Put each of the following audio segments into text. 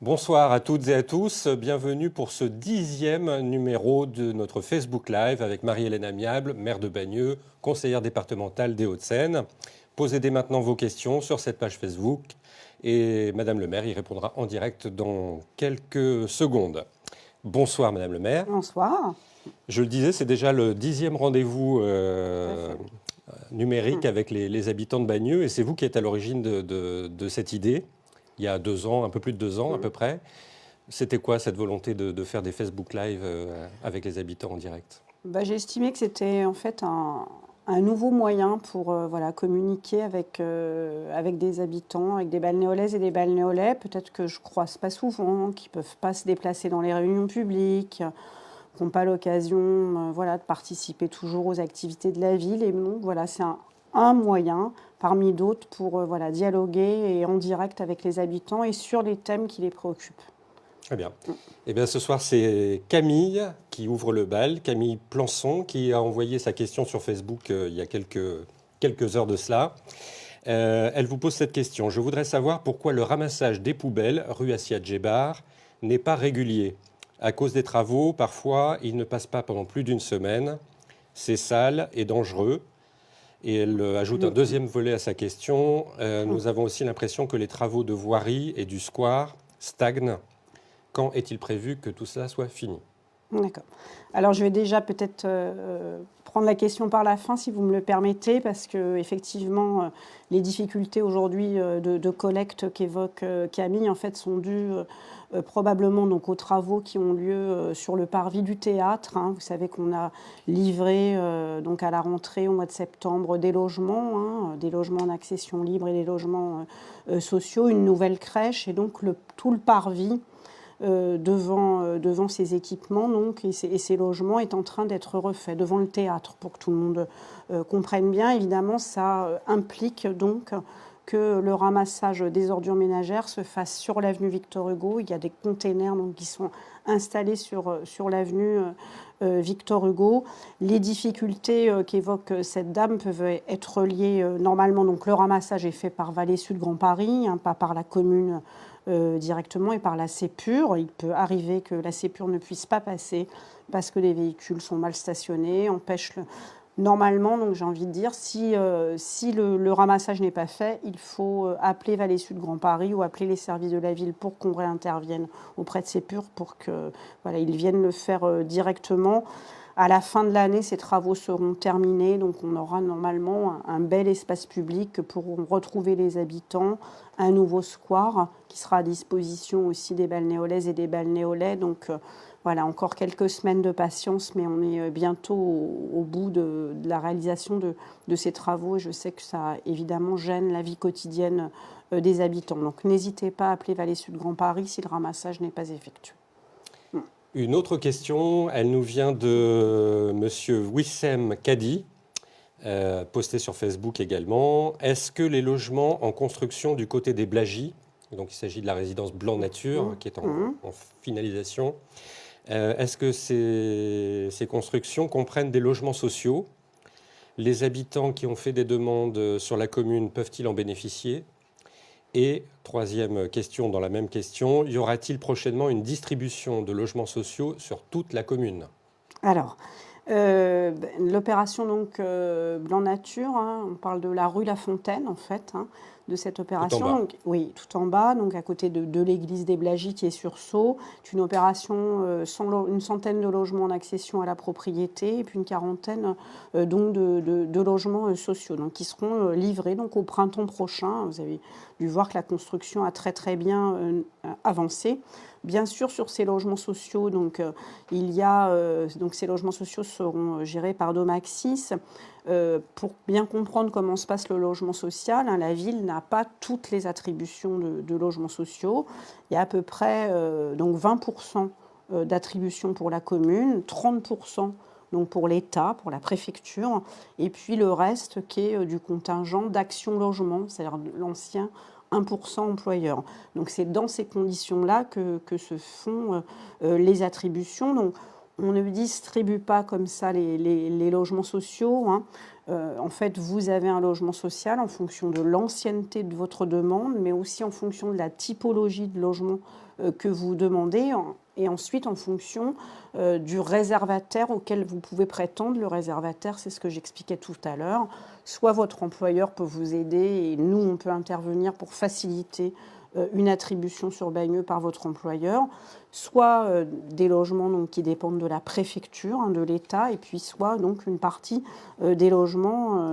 Bonsoir à toutes et à tous, bienvenue pour ce 10e numéro de notre Facebook Live avec Marie-Hélène Amiable, maire de Bagneux, conseillère départementale des Hauts-de-Seine. Posez dès maintenant vos questions sur cette page Facebook et Madame le maire y répondra en direct dans quelques secondes. Bonsoir Madame le maire. Bonsoir. Je le disais, c'est déjà le 10e rendez-vous numérique avec les habitants de Bagneux et c'est vous qui êtes à l'origine de cette idée. Il y a 2 ans, un peu plus de 2 ans à peu près. C'était quoi cette volonté de faire des Facebook Live avec les habitants en direct? J'ai estimé que c'était en fait un nouveau moyen pour communiquer avec des habitants, avec des balnéolaises et des balnéolais, peut-être que je croise pas souvent, qui ne peuvent pas se déplacer dans les réunions publiques, qui n'ont pas l'occasion de participer toujours aux activités de la ville. Et donc voilà, c'est un moyen parmi d'autres pour dialoguer et en direct avec les habitants et sur les thèmes qui les préoccupent. Très bien. Eh bien, ce soir, c'est Camille qui ouvre le bal, Camille Plançon, qui a envoyé sa question sur Facebook il y a quelques heures de cela. Elle vous pose cette question. Je voudrais savoir pourquoi le ramassage des poubelles, rue Assiad Djebar, n'est pas régulier. À cause des travaux, parfois, il ne passe pas pendant plus d'une semaine. C'est sale et dangereux. Et elle ajoute un deuxième volet à sa question. Nous avons aussi l'impression que les travaux de voirie et du square stagnent. Quand est-il prévu que tout cela soit fini? D'accord. Alors, je vais déjà peut-être prendre la question par la fin, si vous me le permettez, parce que effectivement, les difficultés aujourd'hui de collecte qu'évoque Camille, en fait, sont dues probablement donc aux travaux qui ont lieu sur le parvis du théâtre. Vous savez qu'on a livré donc à la rentrée au mois de septembre des logements en accession libre et des logements sociaux, une nouvelle crèche, et donc tout le parvis devant ces équipements donc, et ces logements est en train d'être refait devant le théâtre pour que tout le monde comprenne bien. Évidemment, ça implique donc que le ramassage des ordures ménagères se fasse sur l'avenue Victor Hugo. Il y a des containers donc, qui sont installés sur l'avenue Victor Hugo. Les difficultés qu'évoque cette dame peuvent être liées normalement. Donc, le ramassage est fait par Vallée Sud Grand Paris, pas par la commune directement et par la Sépure. Il peut arriver que la Sépure ne puisse pas passer parce que les véhicules sont mal stationnés, empêchent normalement, donc j'ai envie de dire, si le ramassage n'est pas fait, il faut appeler Vallée Sud Grand Paris ou appeler les services de la ville pour qu'on réintervienne auprès de Sépure pour qu'ils viennent le faire directement. À la fin de l'année, ces travaux seront terminés, donc on aura normalement un bel espace public pour retrouver les habitants, un nouveau square qui sera à disposition aussi des balnéolaises et des balnéolais. Donc voilà, encore quelques semaines de patience, mais on est bientôt au bout de la réalisation de ces travaux. Et je sais que ça, évidemment, gêne la vie quotidienne des habitants. Donc n'hésitez pas à appeler Vallée Sud Grand Paris si le ramassage n'est pas effectué. Une autre question, elle nous vient de Monsieur Wissem Kadi, posté sur Facebook également. Est-ce que les logements en construction du côté des Blagies, donc il s'agit de la résidence Blanc Nature qui est en finalisation, est-ce que ces constructions comprennent des logements sociaux? Les habitants qui ont fait des demandes sur la commune peuvent-ils en bénéficier? Et troisième question dans la même question, y aura-t-il prochainement une distribution de logements sociaux sur toute la commune? Alors, l'opération donc Blanc Nature, on parle de la rue La Fontaine en fait, de cette opération. Tout en bas. Donc, oui, tout en bas, donc à côté de l'église des Blagies qui est sur Sceaux. C'est une opération, une centaine de logements en accession à la propriété et puis une quarantaine donc de logements sociaux donc, qui seront livrés donc, au printemps prochain. Vous avez dû voir que la construction a très bien avancé. Bien sûr, sur ces logements sociaux, donc, il y a, donc ces logements sociaux seront gérés par Domaxis. Pour bien comprendre comment se passe le logement social, la ville n'a pas toutes les attributions de logements sociaux. Il y a à peu près donc 20% d'attributions pour la commune, 30% donc pour l'État, pour la préfecture, et puis le reste qui est du contingent d'Action Logement, c'est-à-dire l'ancien 1% employeur. Donc c'est dans ces conditions-là que se font les attributions. Donc on ne distribue pas comme ça les logements sociaux. En fait, vous avez un logement social en fonction de l'ancienneté de votre demande, mais aussi en fonction de la typologie de logement que vous demandez, et ensuite en fonction du réservataire auquel vous pouvez prétendre. Le réservataire, c'est ce que j'expliquais tout à l'heure. Soit votre employeur peut vous aider et nous, on peut intervenir pour faciliter une attribution sur Bagneux par votre employeur, soit des logements donc, qui dépendent de la préfecture, de l'État, et puis soit donc une partie des logements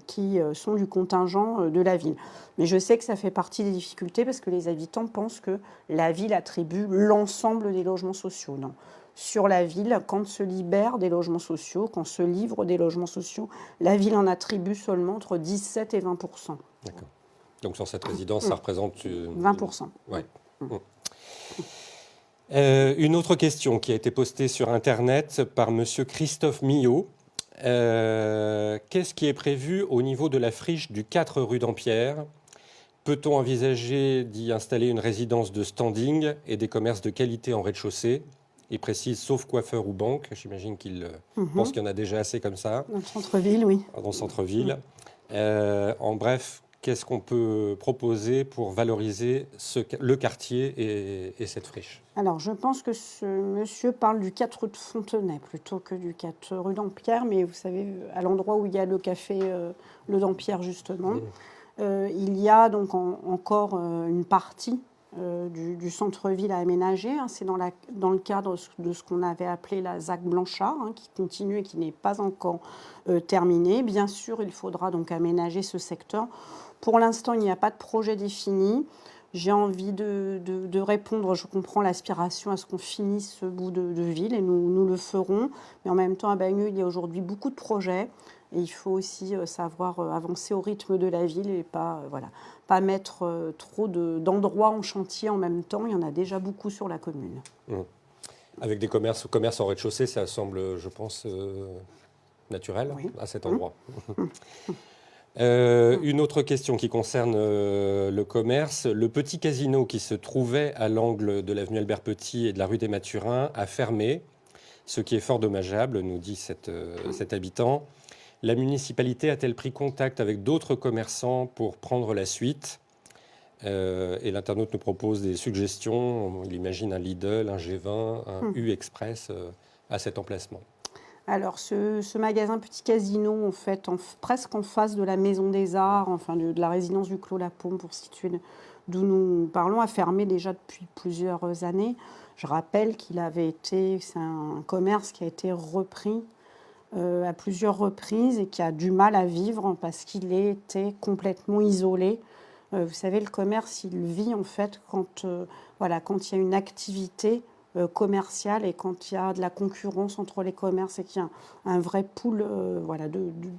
qui sont du contingent de la ville. Mais je sais que ça fait partie des difficultés parce que les habitants pensent que la ville attribue l'ensemble des logements sociaux. Non. Sur la ville, quand se libèrent des logements sociaux, quand se livrent des logements sociaux, la ville en attribue seulement entre 17 et 20%. D'accord. Donc sur cette résidence, ça représente 20%. Ouais. Une autre question qui a été postée sur Internet par Monsieur Christophe Millot. Qu'est-ce qui est prévu au niveau de la friche du 4 rue d'Ampierre? Peut-on envisager d'y installer une résidence de standing et des commerces de qualité en rez-de-chaussée? Il précise, sauf coiffeur ou banque. J'imagine qu'il pense qu'il y en a déjà assez comme ça. Dans le centre-ville, oui. Dans le centre-ville. En bref, qu'est-ce qu'on peut proposer pour valoriser le quartier et cette friche? Alors, je pense que ce monsieur parle du 4 rue de Fontenay plutôt que du 4 rue d'Ampierre, mais vous savez, à l'endroit où il y a le café Le Dampierre, justement, il y a donc encore une partie du centre-ville à aménager. C'est dans le cadre de ce qu'on avait appelé la ZAC Blanchard, qui continue et qui n'est pas encore terminée. Bien sûr, il faudra donc aménager ce secteur. Pour l'instant, il n'y a pas de projet défini. J'ai envie de répondre, je comprends l'aspiration à ce qu'on finisse ce bout de ville, et nous le ferons. Mais en même temps, à Bagneux, il y a aujourd'hui beaucoup de projets. Et il faut aussi savoir avancer au rythme de la ville et pas mettre trop d'endroits en chantier en même temps. Il y en a déjà beaucoup sur la commune. Avec des commerces en rez-de-chaussée, ça semble, je pense, naturel à cet endroit. Une autre question qui concerne le commerce. Le petit casino qui se trouvait à l'angle de l'avenue Albert Petit et de la rue des Mathurins a fermé, ce qui est fort dommageable, nous dit cet habitant. La municipalité a-t-elle pris contact avec d'autres commerçants pour prendre la suite? Et l'internaute nous propose des suggestions. Il imagine un Lidl, un G20, un U-Express à cet emplacement. Alors, ce magasin Petit Casino, en fait, presque en face de la Maison des Arts, enfin de la résidence du Clos Lapaume, pour situer d'où nous parlons, a fermé déjà depuis plusieurs années. Je rappelle c'est un commerce qui a été repris à plusieurs reprises et qui a du mal à vivre parce qu'il était complètement isolé. Vous savez, le commerce, il vit en fait quand il y a une activité commerciale et quand il y a de la concurrence entre les commerces et qu'il y a un vrai pool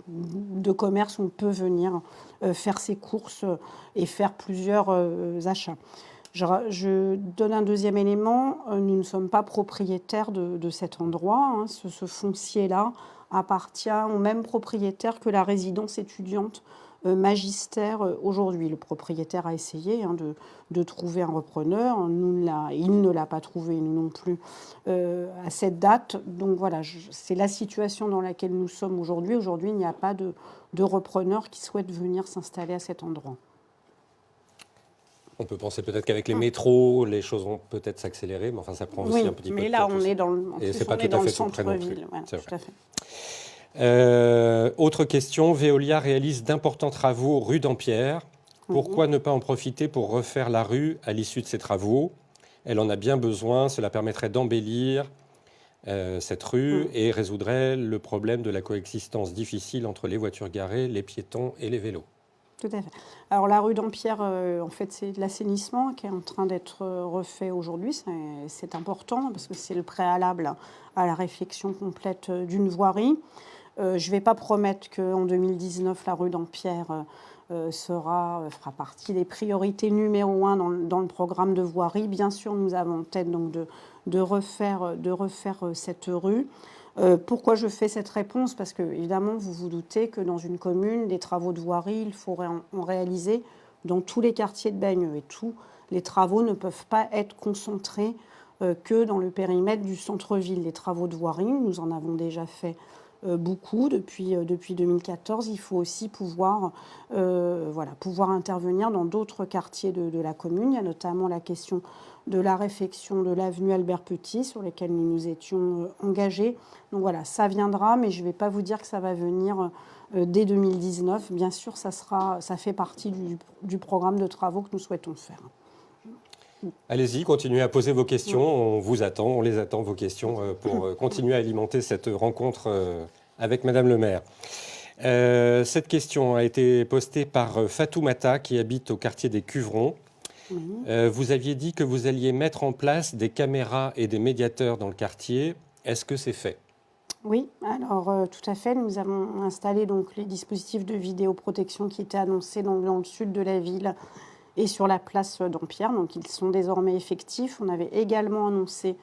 de commerce où on peut venir faire ses courses et faire plusieurs achats. Je donne un deuxième élément. Nous ne sommes pas propriétaires de cet endroit. Ce foncier-là appartient au même propriétaire que la résidence étudiante magistère aujourd'hui. Le propriétaire a essayé de trouver un repreneur. Il ne l'a pas trouvé, nous non plus, à cette date. Donc voilà, c'est la situation dans laquelle nous sommes aujourd'hui. Aujourd'hui, il n'y a pas de repreneur qui souhaite venir s'installer à cet endroit. On peut penser peut-être qu'avec les métros, les choses vont peut-être s'accélérer, mais enfin, ça prend aussi un petit peu de temps. Mais là, on est dans le centre-ville. Ouais, tout à fait. Autre question, Veolia réalise d'importants travaux rue d'Ampierre. Pourquoi ne pas en profiter pour refaire la rue à l'issue de ces travaux? Elle en a bien besoin, cela permettrait d'embellir cette rue et résoudrait le problème de la coexistence difficile entre les voitures garées, les piétons et les vélos. Tout à fait. Alors la rue d'Ampierre, en fait, c'est de l'assainissement qui est en train d'être refait aujourd'hui. C'est important parce que c'est le préalable à la réflexion complète d'une voirie. Je ne vais pas promettre qu'en 2019, la rue d'Ampierre fera partie des priorités numéro 1 dans le programme de voirie. Bien sûr, nous avons en tête donc, de refaire cette rue. Pourquoi je fais cette réponse? Parce que, évidemment, vous vous doutez que dans une commune, des travaux de voirie, il faudrait en réaliser dans tous les quartiers de Bagneux. Et tous les travaux ne peuvent pas être concentrés que dans le périmètre du centre-ville. Les travaux de voirie, nous en avons déjà fait beaucoup depuis 2014. Il faut aussi pouvoir intervenir dans d'autres quartiers de la commune. Il y a notamment la question de la réfection de l'avenue Albert Petit, sur lesquelles nous nous étions engagés. Donc voilà, ça viendra, mais je ne vais pas vous dire que ça va venir dès 2019. Bien sûr, ça fait partie du programme de travaux que nous souhaitons faire. Allez-y, continuez à poser vos questions. On vous attend, on les attend, vos questions, pour continuer à alimenter cette rencontre avec Madame le maire. Cette question a été postée par Fatoumata, qui habite au quartier des Cuverons. Vous aviez dit que vous alliez mettre en place des caméras et des médiateurs dans le quartier. Est-ce que c'est fait ? Oui, alors tout à fait. Nous avons installé donc les dispositifs de vidéoprotection qui étaient annoncés dans le sud de la ville et sur la place d'Ampierre. Donc ils sont désormais effectifs. On avait également annoncé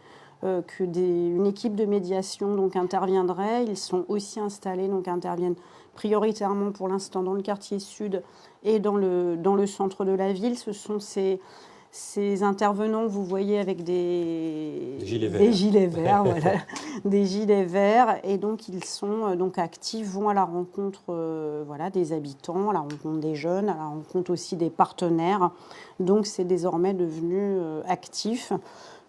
qu'une équipe de médiation donc interviendrait. Ils sont aussi installés, donc interviennent prioritairement pour l'instant dans le quartier sud et dans le centre de la ville. Ce sont ces intervenants, vous voyez, avec des gilets verts, voilà, des gilets verts, et donc ils sont donc actifs, vont à la rencontre des habitants, à la rencontre des jeunes, à la rencontre aussi des partenaires. Donc c'est désormais devenu actif.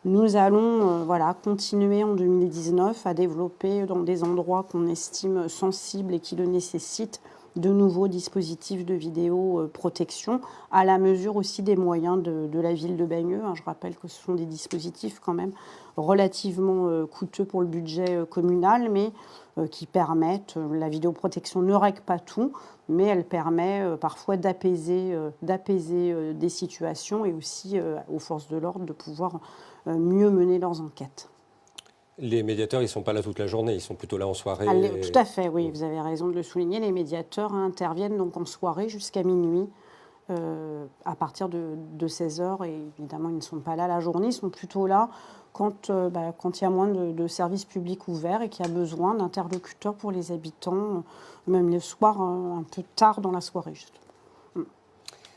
Nous allons continuer en 2019 à développer dans des endroits qu'on estime sensibles et qui le nécessitent de nouveaux dispositifs de vidéoprotection, à la mesure aussi des moyens de la ville de Bagneux. Je rappelle que ce sont des dispositifs quand même relativement coûteux pour le budget communal, mais qui permettent, la vidéoprotection ne règle pas tout, mais elle permet parfois d'apaiser des situations et aussi aux forces de l'ordre de pouvoir mieux mener leurs enquêtes. Les médiateurs, ils ne sont pas là toute la journée, ils sont plutôt là en soirée. Tout à fait, oui, vous avez raison de le souligner. Les médiateurs interviennent donc en soirée jusqu'à minuit, à partir de 16h. Et évidemment, ils ne sont pas là la journée, ils sont plutôt là quand il y a moins de services publics ouverts et qu'il y a besoin d'interlocuteurs pour les habitants, même le soir, un peu tard dans la soirée.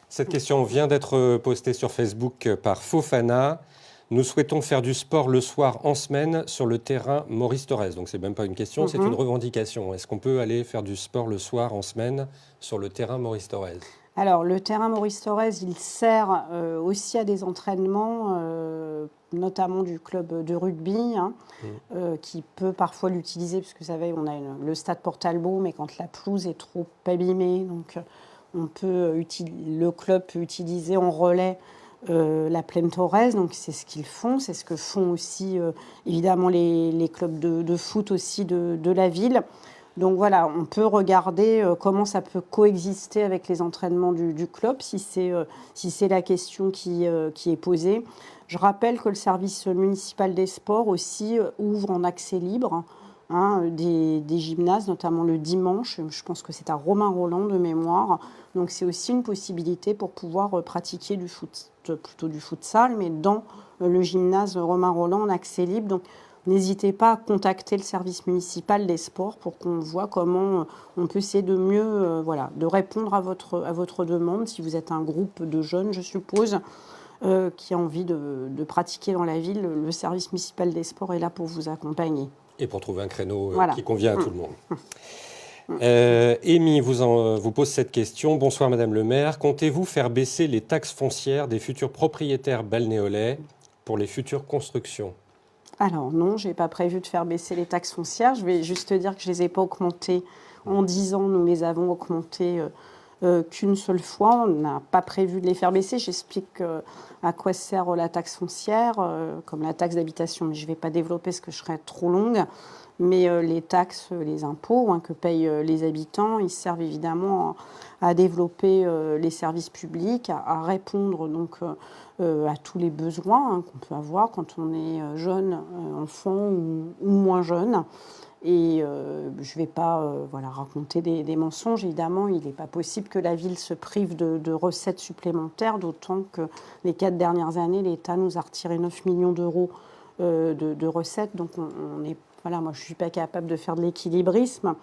Cette question vient d'être postée sur Facebook par Fofana. Nous souhaitons faire du sport le soir en semaine sur le terrain Maurice Thorez. Donc, ce n'est même pas une question, c'est une revendication. Est-ce qu'on peut aller faire du sport le soir en semaine sur le terrain Maurice Thorez ? Alors, le terrain Maurice Thorez, il sert aussi à des entraînements, notamment du club de rugby, qui peut parfois l'utiliser, puisque vous savez, on a le stade Port-Talbot, mais quand la pelouse est trop abîmée, donc le club peut utiliser en relais la plaine Thorez. Donc c'est ce qu'ils font, c'est ce que font aussi évidemment les clubs de foot aussi de la ville. Donc voilà, on peut regarder comment ça peut coexister avec les entraînements du club, si c'est la question qui est posée. Je rappelle que le service municipal des sports aussi ouvre en accès libre des gymnases, notamment le dimanche. Je pense que c'est à Romain-Rolland de mémoire. Donc c'est aussi une possibilité pour pouvoir pratiquer du foot, plutôt du futsal, mais dans le gymnase Romain-Rolland en accès libre. Donc n'hésitez pas à contacter le service municipal des sports pour qu'on voit comment on peut essayer de mieux de répondre à votre demande. Si vous êtes un groupe de jeunes, je suppose, qui a envie de pratiquer dans la ville, le service municipal des sports est là pour vous accompagner. Et pour trouver un créneau qui convient à tout le monde. Amy vous pose cette question. Bonsoir Madame le maire. Comptez-vous faire baisser les taxes foncières des futurs propriétaires balnéolais pour les futures constructions ? Alors non, je n'ai pas prévu de faire baisser les taxes foncières. Je vais juste dire que je ne les ai pas augmentées en 10 ans. Nous les avons augmentées qu'une seule fois. On n'a pas prévu de les faire baisser. J'explique à quoi sert la taxe foncière, comme la taxe d'habitation. Mais je ne vais pas développer parce que je serais trop longue. Mais les taxes, les impôts que payent les habitants, ils servent évidemment à développer les services publics, à répondre donc à tous les besoins qu'on peut avoir quand on est jeune, enfant ou moins jeune. Et je ne vais pas raconter des mensonges. Évidemment, il n'est pas possible que la ville se prive de recettes supplémentaires, d'autant que les 4 dernières années, l'État nous a retiré 9 millions d'euros de recettes. Donc on est moi, je ne suis pas capable de faire de l'équilibrisme.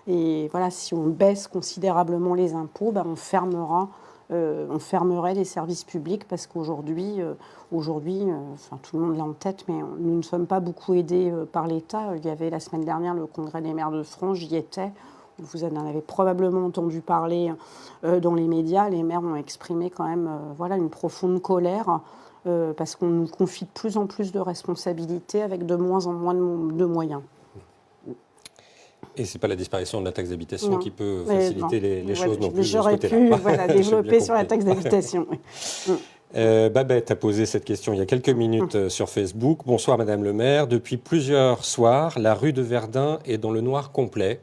Et voilà, si on baisse considérablement les impôts, on fermera on fermerait les services publics parce qu'aujourd'hui, tout le monde l'a en tête, mais nous ne sommes pas beaucoup aidés par l'État. Il y avait la semaine dernière le Congrès des maires de France, j'y étais. Vous en avez probablement entendu parler dans les médias. Les maires ont exprimé quand même une profonde colère parce qu'on nous confie de plus en plus de responsabilités avec de moins en moins de moyens. Et ce n'est pas la disparition de la taxe d'habitation qui peut faciliter les choses non plus. J'aurais pu développer sur la taxe d'habitation. Babette a posé cette question il y a quelques minutes sur Facebook. Bonsoir Madame le maire. Depuis plusieurs soirs, la rue de Verdun est dans le noir complet.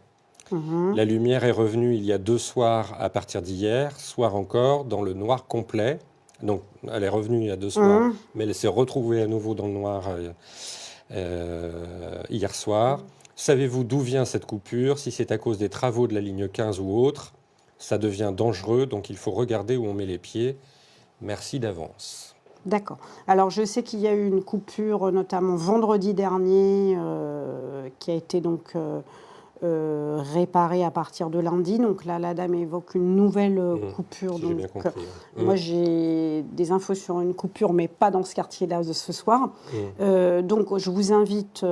La lumière est revenue il y a 2 soirs à partir d'hier, soir encore, dans le noir complet. Donc elle est revenue il y a 2 soirs, mais elle s'est retrouvée à nouveau dans le noir hier soir. Savez-vous d'où vient cette coupure? Si c'est à cause des travaux de la ligne 15 ou autre, ça devient dangereux, donc il faut regarder où on met les pieds. Merci d'avance. D'accord. Alors je sais qu'il y a eu une coupure, notamment vendredi dernier, qui a été donc réparée à partir de lundi. Donc là, la dame évoque une nouvelle coupure. Si j'ai bien compris. Moi, j'ai des infos sur une coupure, mais pas dans ce quartier-là de ce soir. Donc je vous invite,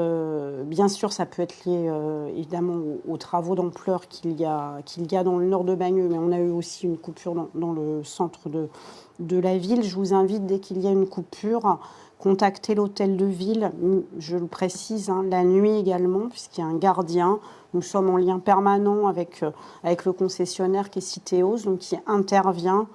bien sûr, ça peut être lié évidemment aux travaux d'ampleur qu'il y a dans le nord de Bagneux, mais on a eu aussi une coupure dans le centre de la ville. Je vous invite, dès qu'il y a une coupure, contacter l'hôtel de ville, je le précise, la nuit également, puisqu'il y a un gardien. Nous sommes en lien permanent avec le concessionnaire qui est Citéos, donc qui intervient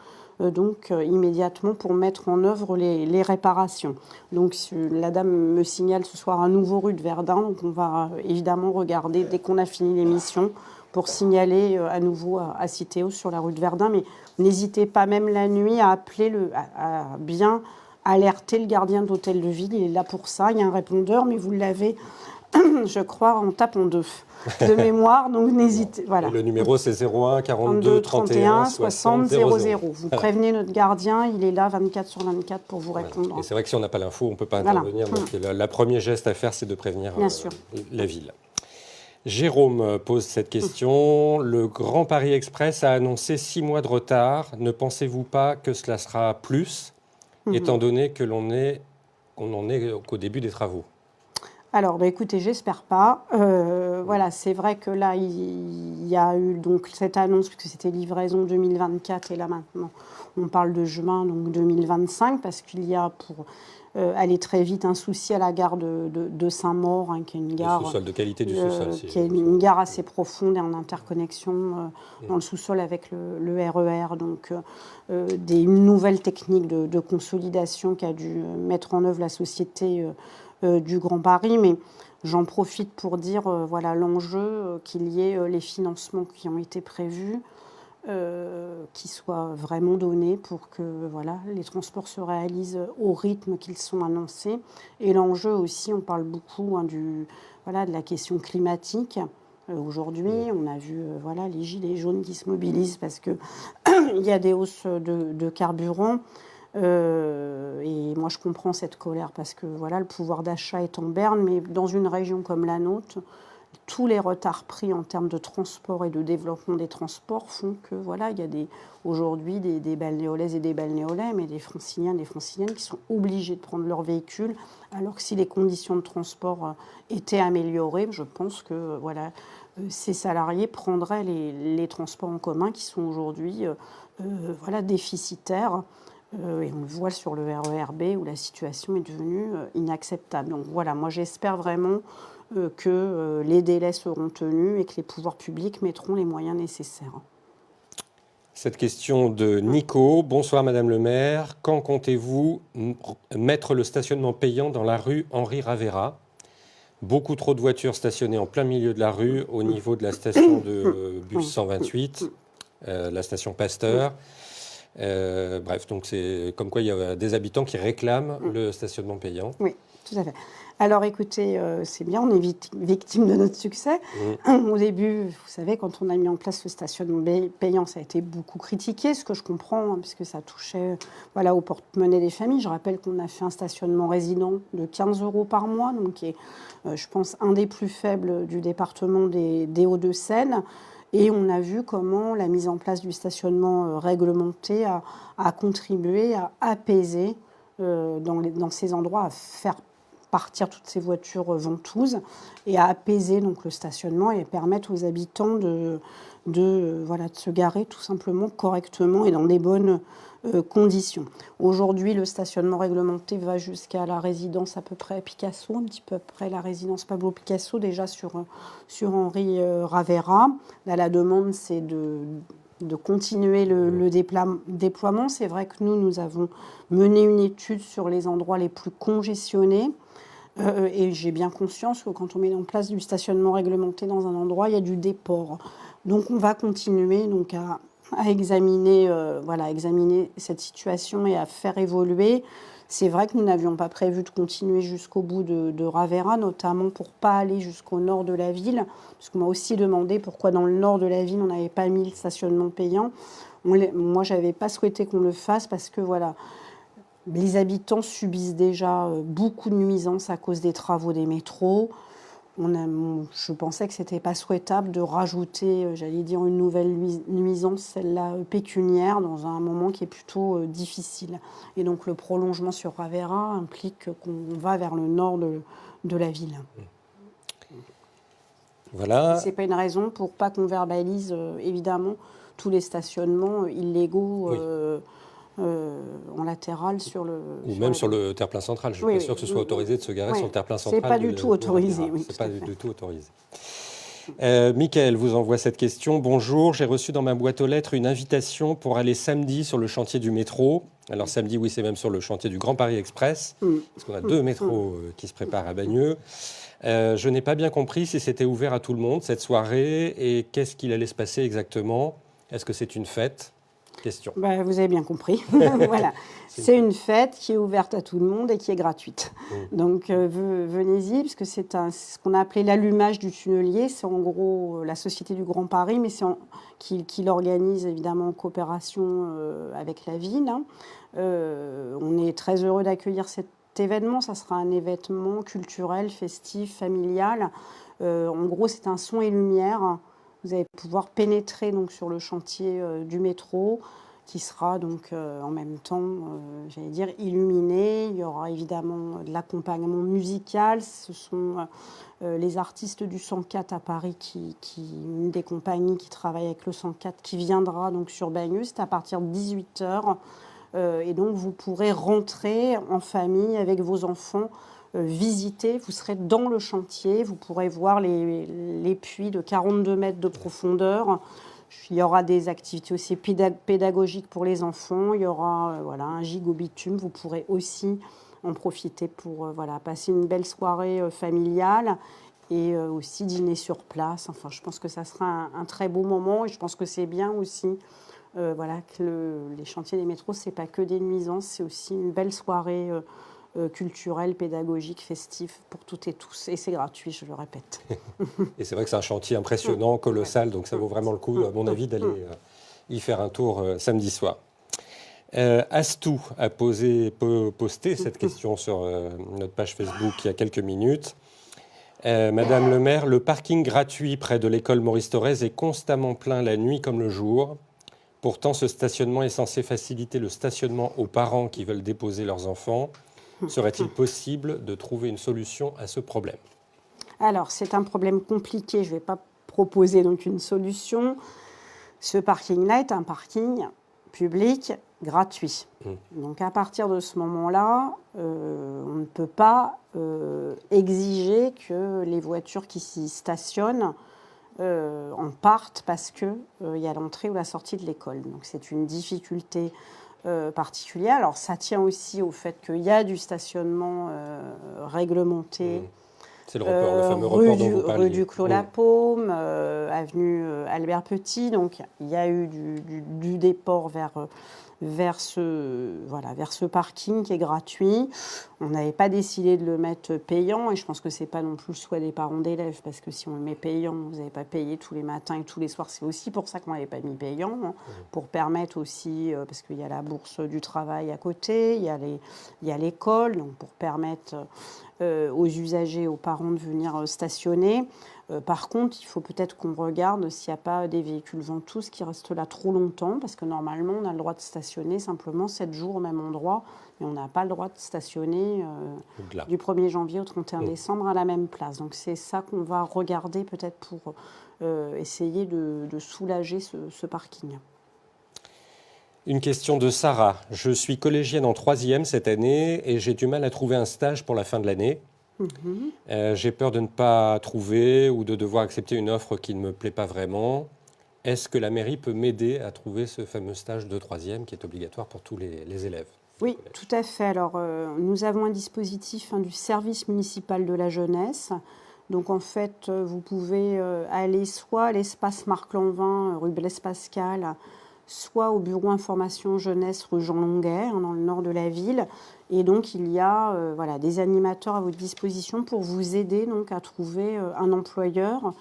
immédiatement pour mettre en œuvre les réparations. Donc la dame me signale ce soir un nouveau rue de Verdun, donc on va évidemment regarder dès qu'on a fini l'émission pour signaler à nouveau à Citéos sur la rue de Verdun. Mais n'hésitez pas, même la nuit, à appeler à bien alerter le gardien d'hôtel de ville. Il est là pour ça. Il y a un répondeur, mais vous l'avez, je crois, en tapant 2 de mémoire. Donc n'hésitez. Voilà. Et le numéro, c'est 01 42 31 60 00. Vous prévenez notre gardien. Il est là 24/24 pour vous répondre. Et c'est vrai que si on n'a pas l'info, on ne peut pas intervenir. Donc le premier geste à faire, c'est de prévenir la ville. Jérôme pose cette question. Le Grand Paris Express a annoncé 6 mois de retard. Ne pensez-vous pas que cela sera plus, étant donné que qu'on en est qu'au début des travaux? Alors, écoutez, j'espère pas. C'est vrai que là, il y a eu donc cette annonce, puisque c'était livraison 2024, et là maintenant, on parle de juin donc 2025, parce qu'il y a pour aller très vite un souci à la gare de Saint-Maur, qui est une gare le sous-sol, de qualité du sous-sol, qui est une gare assez profonde et en interconnexion dans le sous-sol avec le RER. Donc, une nouvelle technique de consolidation qu'a dû mettre en œuvre la société du Grand Paris, mais j'en profite pour dire l'enjeu qu'il y ait les financements qui ont été prévus, qui soient vraiment donnés pour que les transports se réalisent au rythme qu'ils sont annoncés. Et l'enjeu aussi, on parle beaucoup de la question climatique. Aujourd'hui, on a vu les gilets jaunes qui se mobilisent parce qu'il y a des hausses de carburant. Et moi, je comprends cette colère parce que le pouvoir d'achat est en berne, mais dans une région comme la nôtre, tous les retards pris en termes de transport et de développement des transports font que il y a aujourd'hui des balnéolaises et des balnéolais, mais des Franciliens et des Franciliennes qui sont obligés de prendre leur véhicule, alors que si les conditions de transport étaient améliorées, je pense que ces salariés prendraient les transports en commun qui sont aujourd'hui déficitaires. Et on le voit sur le RER B où la situation est devenue inacceptable. Donc moi j'espère vraiment que les délais seront tenus et que les pouvoirs publics mettront les moyens nécessaires. Cette question de Nico. Bonsoir Madame le maire. Quand comptez-vous mettre le stationnement payant dans la rue Henri Ravera? Beaucoup trop de voitures stationnées en plein milieu de la rue au niveau de la station de bus 128, la station Pasteur. Donc c'est comme quoi il y a des habitants qui réclament le stationnement payant. Oui, tout à fait. Alors écoutez, c'est bien, on est victime de notre succès. Au début, vous savez, quand on a mis en place le stationnement payant, ça a été beaucoup critiqué, ce que je comprends, puisque ça touchait au porte-monnaie des familles. Je rappelle qu'on a fait un stationnement résident de 15 € par mois, donc qui est, je pense, un des plus faibles du département des Hauts-de-Seine. Et on a vu comment la mise en place du stationnement réglementé a contribué à apaiser dans ces endroits, à faire partir toutes ces voitures ventouses et à apaiser donc le stationnement et permettre aux habitants de se garer tout simplement correctement et dans des bonnes conditions. Aujourd'hui, le stationnement réglementé va jusqu'à la résidence à peu près Picasso, un petit peu après la résidence Pablo Picasso, déjà sur Henri Ravera. Là, la demande, c'est de continuer le déploiement. C'est vrai que nous avons mené une étude sur les endroits les plus congestionnés. Et j'ai bien conscience que quand on met en place du stationnement réglementé dans un endroit, il y a du déport. Donc on va continuer donc, à examiner, examiner cette situation et à faire évoluer. C'est vrai que nous n'avions pas prévu de continuer jusqu'au bout de Ravera, notamment pour ne pas aller jusqu'au nord de la ville, parce qu'on m'a aussi demandé pourquoi dans le nord de la ville on n'avait pas mis le stationnement payant. Moi, je n'avais pas souhaité qu'on le fasse parce que voilà, les habitants subissent déjà beaucoup de nuisances à cause des travaux des métros. Je pensais que ce n'était pas souhaitable de rajouter, j'allais dire, une nouvelle nuisance, celle-là pécuniaire, dans un moment qui est plutôt difficile. Et donc le prolongement sur Ravera implique qu'on va vers le nord de la ville. Voilà. Ce n'est pas une raison pour pas qu'on verbalise, évidemment, tous les stationnements illégaux. Oui. En latéral sur le... Ou même sur le terre-plein central. Je ne suis pas sûr que ce soit autorisé de se garer sur le terre-plein central. Ce n'est pas du tout autorisé. Oui, c'est pas du tout autorisé. Michael vous envoie cette question. Bonjour, j'ai reçu dans ma boîte aux lettres une invitation pour aller samedi sur le chantier du métro. Alors samedi, oui, c'est même sur le chantier du Grand Paris Express, parce qu'on a 2 métros qui se préparent à Bagneux. Je n'ai pas bien compris si c'était ouvert à tout le monde cette soirée et qu'est-ce qu'il allait se passer exactement. Est-ce que c'est une fête ? Question. Vous avez bien compris. Voilà. C'est une fête qui est ouverte à tout le monde et qui est gratuite. Donc venez-y, parce que c'est ce qu'on a appelé l'allumage du tunnelier. C'est en gros la Société du Grand Paris, mais c'est qui l'organise évidemment en coopération avec la ville. On est très heureux d'accueillir cet événement. Ça sera un événement culturel, festif, familial. En gros, c'est un son et lumière. Vous allez pouvoir pénétrer donc, sur le chantier du métro qui sera donc en même temps, j'allais dire, illuminé. Il y aura évidemment de l'accompagnement musical. Ce sont les artistes du 104 à Paris, une des compagnies qui travaille avec le 104, qui viendra donc sur Bagneux. C'est à partir de 18h. Et donc, vous pourrez rentrer en famille avec vos enfants, visiter, vous serez dans le chantier, vous pourrez voir les puits de 42 mètres de profondeur. Il y aura des activités aussi pédagogiques pour les enfants, il y aura un gîte au bitume, vous pourrez aussi en profiter pour passer une belle soirée familiale et aussi dîner sur place. Enfin, je pense que ça sera un très beau moment et je pense que c'est bien aussi que les chantiers des métros, ce n'est pas que des nuisances, c'est aussi une belle soirée culturel, pédagogique, festif pour toutes et tous. Et c'est gratuit, je le répète. Et c'est vrai que c'est un chantier impressionnant, colossal, donc ça vaut vraiment le coup, à mon avis, d'aller y faire un tour samedi soir. Astou a posté cette question sur notre page Facebook il y a quelques minutes. Madame le maire, le parking gratuit près de l'école Maurice Thorez est constamment plein la nuit comme le jour. Pourtant, ce stationnement est censé faciliter le stationnement aux parents qui veulent déposer leurs enfants. Serait-il possible de trouver une solution à ce problème ? Alors, c'est un problème compliqué. Je ne vais pas proposer donc une solution. Ce parking-là est un parking public gratuit. Donc, à partir de ce moment-là, on ne peut pas exiger que les voitures qui s'y stationnent en partent parce qu'il y a l'entrée ou la sortie de l'école. Donc, c'est une difficulté particulière. Alors, ça tient aussi au fait qu'il y a du stationnement réglementé. C'est le report, le fameux report dont vous parliez. Rue du Clos-la-Paume, avenue Albert Petit. Donc, il y a eu du déport vers ce parking qui est gratuit. On n'avait pas décidé de le mettre payant et je pense que ce n'est pas non plus le souhait des parents d'élèves parce que si on le met payant, vous n'avez pas payé tous les matins et tous les soirs. C'est aussi pour ça qu'on n'avait pas mis payant, pour permettre aussi, parce qu'il y a la bourse du travail à côté, il y a l'école, donc pour permettre aux usagers, aux parents de venir stationner. Par contre, il faut peut-être qu'on regarde s'il n'y a pas des véhicules ventouses qui restent là trop longtemps, parce que normalement, on a le droit de stationner simplement 7 jours au même endroit, mais on n'a pas le droit de stationner du 1er janvier au 31 décembre à la même place. Donc c'est ça qu'on va regarder peut-être pour essayer de soulager ce parking. Une question de Sarah. Je suis collégienne en 3e cette année et j'ai du mal à trouver un stage pour la fin de l'année. J'ai peur de ne pas trouver ou de devoir accepter une offre qui ne me plaît pas vraiment. Est-ce que la mairie peut m'aider à trouver ce fameux stage de 3e qui est obligatoire pour tous les élèves? Oui, tout à fait. Alors, nous avons un dispositif du service municipal de la jeunesse. Donc, en fait, vous pouvez aller soit à l'espace Marc-Lanvin, rue Blaise Pascal, soit au bureau information jeunesse rue Jean Longuet, dans le nord de la ville. Et donc, il y a des animateurs à votre disposition pour vous aider donc, à trouver un employeur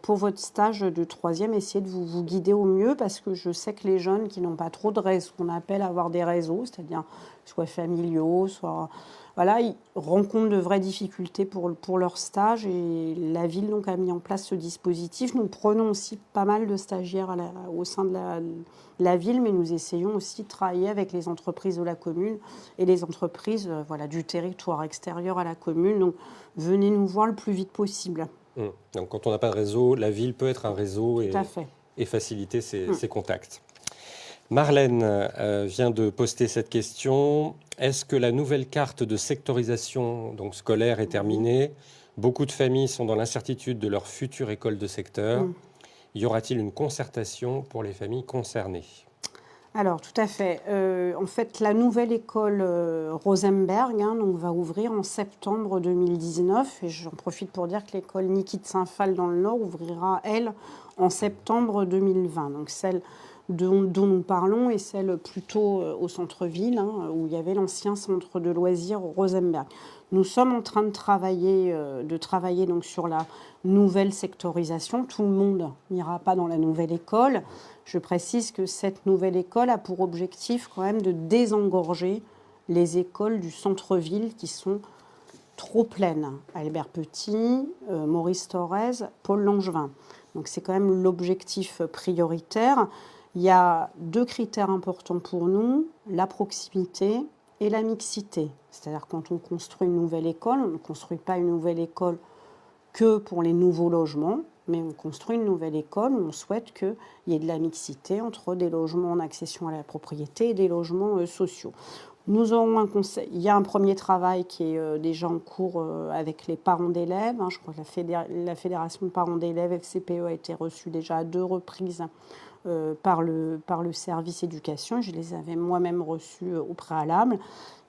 pour votre stage de 3e. Essayez de vous guider au mieux, parce que je sais que les jeunes qui n'ont pas trop de réseaux, qu'on appelle avoir des réseaux, c'est-à-dire soit familiaux, soit... Voilà, ils rencontrent de vraies difficultés pour leur stage, et la ville donc, a mis en place ce dispositif. Nous prenons aussi pas mal de stagiaires au sein de la ville, mais nous essayons aussi de travailler avec les entreprises de la commune et les entreprises du territoire extérieur à la commune. Donc venez nous voir le plus vite possible. Donc quand on n'a pas de réseau, la ville peut être un réseau et faciliter ses contacts. Marlène vient de poster cette question. Est-ce que la nouvelle carte de sectorisation donc scolaire est terminée? Beaucoup de familles sont dans l'incertitude de leur future école de secteur. Y aura-t-il une concertation pour les familles concernées? Alors, tout à fait. En fait, la nouvelle école Rosenberg va ouvrir en septembre 2019. Et j'en profite pour dire que l'école Niki de Saint-Phal dans le Nord ouvrira, elle, en septembre 2020. Donc, celle dont nous parlons est celle plutôt au centre-ville, où il y avait l'ancien centre de loisirs Rosenberg. Nous sommes en train de travailler donc sur la nouvelle sectorisation. Tout le monde n'ira pas dans la nouvelle école. Je précise que cette nouvelle école a pour objectif quand même de désengorger les écoles du centre-ville qui sont trop pleines. Albert Petit, Maurice Thorez, Paul Langevin. Donc c'est quand même l'objectif prioritaire. Il y a 2 critères importants pour nous, la proximité et la mixité. C'est-à-dire quand on construit une nouvelle école, on ne construit pas une nouvelle école que pour les nouveaux logements, mais on construit une nouvelle école où on souhaite qu'il y ait de la mixité entre des logements en accession à la propriété et des logements sociaux. Nous aurons un conseil. Il y a un premier travail qui est déjà en cours avec les parents d'élèves. Je crois que la Fédération de parents d'élèves, FCPE, a été reçue déjà à 2 reprises par le service éducation. Je les avais moi-même reçus au préalable.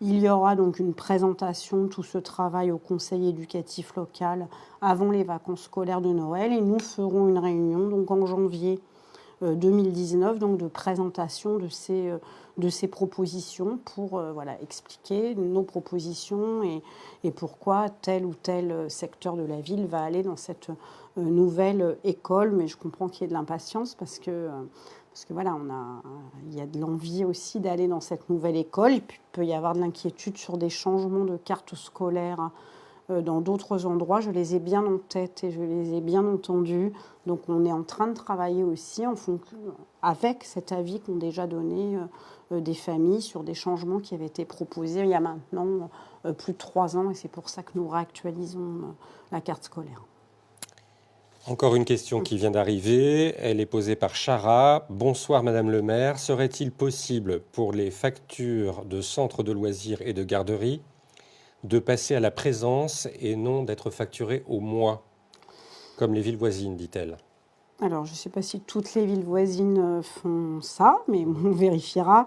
Il y aura donc une présentation de tout ce travail au conseil éducatif local avant les vacances scolaires de Noël, et nous ferons une réunion donc en janvier 2019 donc de présentation de ces propositions pour expliquer nos propositions et pourquoi tel ou tel secteur de la ville va aller dans cette nouvelle école. Mais je comprends qu'il y ait de l'impatience parce que voilà, il y a de l'envie aussi d'aller dans cette nouvelle école. Et puis, il peut y avoir de l'inquiétude sur des changements de carte scolaire dans d'autres endroits. Je les ai bien en tête et je les ai bien entendus. Donc, on est en train de travailler aussi avec cet avis qu'ont déjà donné des familles sur des changements qui avaient été proposés il y a maintenant plus de 3 ans. Et c'est pour ça que nous réactualisons la carte scolaire. Encore une question qui vient d'arriver. Elle est posée par Chara. Bonsoir Madame le maire. Serait-il possible pour les factures de centres de loisirs et de garderies de passer à la présence et non d'être facturées au mois, comme les villes voisines, dit-elle? Alors, je ne sais pas si toutes les villes voisines font ça, mais on vérifiera.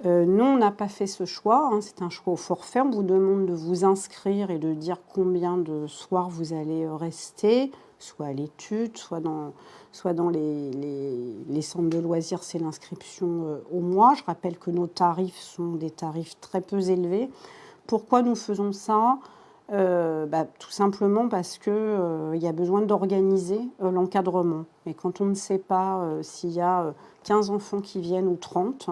Non, on n'a pas fait ce choix. C'est un choix au forfait. On vous demande de vous inscrire et de dire combien de soirs vous allez rester, soit à l'étude, soit dans les centres de loisirs, c'est l'inscription au mois. Je rappelle que nos tarifs sont des tarifs très peu élevés. Pourquoi nous faisons ça ? Tout simplement parce qu'il y a besoin d'organiser l'encadrement. Et quand on ne sait pas s'il y a 15 enfants qui viennent ou 30,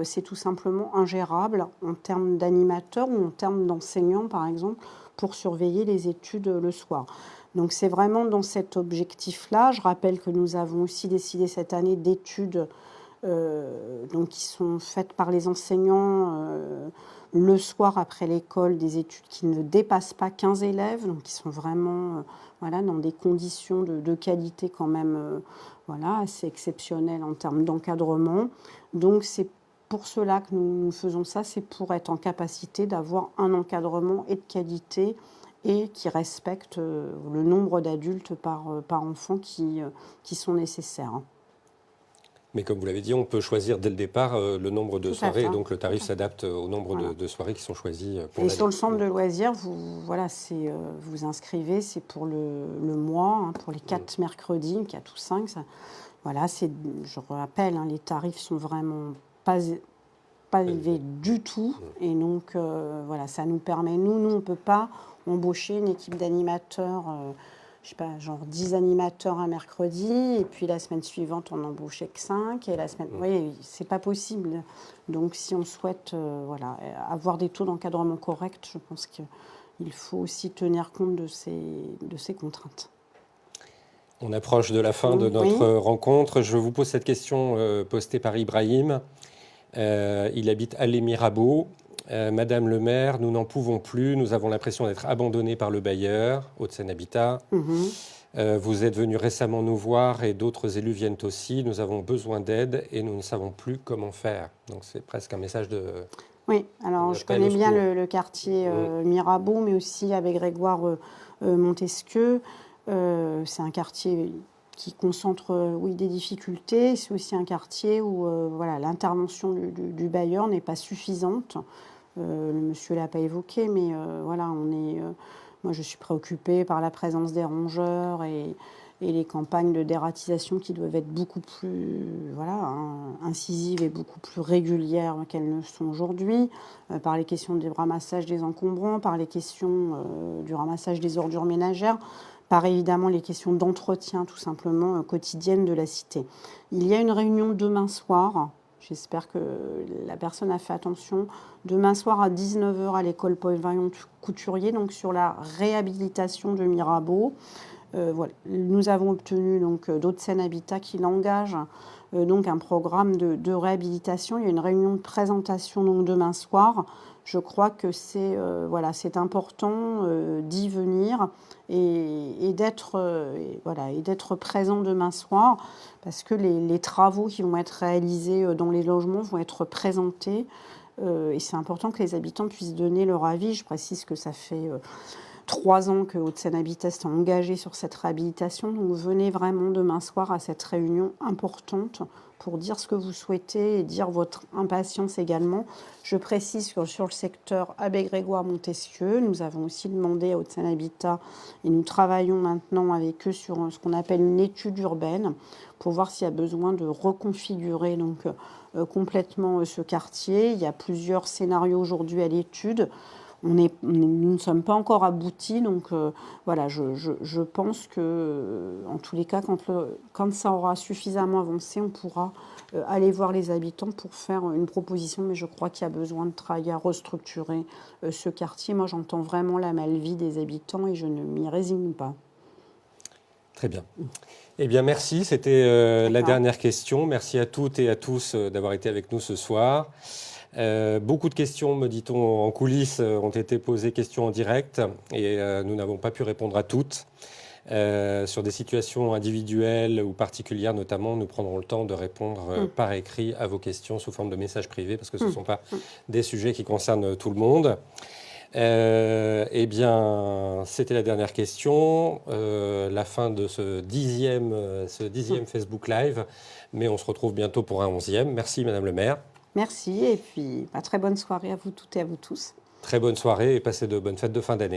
c'est tout simplement ingérable en termes d'animateurs ou en termes d'enseignants, par exemple, pour surveiller les études le soir. Donc c'est vraiment dans cet objectif-là. Je rappelle que nous avons aussi décidé cette année d'études donc qui sont faites par les enseignants le soir après l'école, des études qui ne dépassent pas 15 élèves, donc qui sont vraiment voilà, dans des conditions de qualité quand même voilà, assez exceptionnelles en termes d'encadrement. Donc c'est pour cela que nous faisons ça, c'est pour être en capacité d'avoir un encadrement et de qualité et qui respecte le nombre d'adultes par enfant qui sont nécessaires. Mais comme vous l'avez dit, on peut choisir dès le départ le nombre de soirées, et donc le tarif s'adapte au nombre Voilà. de soirées qui sont choisies pour Et l'année. sur le centre de loisirs, vous inscrivez, c'est pour le mois, hein, pour les 4 mercredis, 4 ou 5. Ça, voilà, je rappelle, hein, les tarifs sont vraiment pas élevés du tout. Et donc, voilà, ça nous permet, nous on ne peut pas embaucher une équipe d'animateurs, je sais pas, genre 10 animateurs un mercredi, et puis la semaine suivante, on n'embauchait que 5, et la semaine... Oui, c'est pas possible. Donc, si on souhaite voilà, avoir des taux d'encadrement corrects, je pense qu'il faut aussi tenir compte de ces contraintes. On approche de la fin de notre rencontre. Je vous pose cette question postée par Ibrahim. Il habite Allais-Mirabeau. Madame le maire, nous n'en pouvons plus. Nous avons l'impression d'être abandonnés par le bailleur, Hauts-de-Seine Habitat. Vous êtes venu récemment nous voir et d'autres élus viennent aussi. Nous avons besoin d'aide et nous ne savons plus comment faire. Donc c'est presque un message de... Oui, alors je connais bien le quartier Mirabeau, mais aussi avec Grégoire Montesquieu. C'est un quartier qui concentre des difficultés. C'est aussi un quartier où voilà, l'intervention du bailleur n'est pas suffisante. Le monsieur ne l'a pas évoqué, mais voilà, moi je suis préoccupée par la présence des rongeurs et les campagnes de dératisation qui doivent être beaucoup plus incisives et beaucoup plus régulières qu'elles ne sont aujourd'hui, par les questions du ramassage des encombrants, par les questions du ramassage des ordures ménagères, par évidemment les questions d'entretien tout simplement quotidienne de la cité. Il y a une réunion demain soir, j'espère que la personne a fait attention, demain soir à 19h à l'école Paul Vaillant-Couturier, donc sur la réhabilitation de Mirabeau. Voilà. Nous avons obtenu donc d'Hauts-de-Seine Habitat qui l'engage donc un programme de réhabilitation. Il y a une réunion de présentation donc demain soir. Je crois que c'est important d'y venir et d'être présent demain soir parce que les travaux qui vont être réalisés dans les logements vont être présentés et c'est important que les habitants puissent donner leur avis. Je précise que ça fait 3 ans que Hauts-de-Seine Habitat s'est engagé sur cette réhabilitation. Donc venez vraiment demain soir à cette réunion importante pour dire ce que vous souhaitez et dire votre impatience également. Je précise que sur le secteur Abbé-Grégoire Montesquieu, nous avons aussi demandé à Hauts-de-Seine Habitat et nous travaillons maintenant avec eux sur ce qu'on appelle une étude urbaine pour voir s'il y a besoin de reconfigurer donc, complètement ce quartier. Il y a plusieurs scénarios aujourd'hui à l'étude. Nous ne sommes pas encore aboutis, donc voilà, je pense que, en tous les cas, quand ça aura suffisamment avancé, on pourra aller voir les habitants pour faire une proposition, mais je crois qu'il y a besoin de travailler à restructurer ce quartier. Moi, j'entends vraiment la malvie des habitants et je ne m'y résigne pas. Très bien. Eh bien, merci. C'était la dernière question. Merci à toutes et à tous d'avoir été avec nous ce soir. Beaucoup de questions, me dit-on, en coulisses ont été posées, questions en direct, et nous n'avons pas pu répondre à toutes. Sur des situations individuelles ou particulières notamment, nous prendrons le temps de répondre par écrit à vos questions sous forme de messages privés, parce que ce ne sont pas des sujets qui concernent tout le monde. Eh bien, c'était la dernière question, la fin de ce dixième Facebook Live, mais on se retrouve bientôt pour un 11e. Merci Madame le maire. Merci et puis très bonne soirée à vous toutes et à vous tous. Très bonne soirée et passez de bonnes fêtes de fin d'année.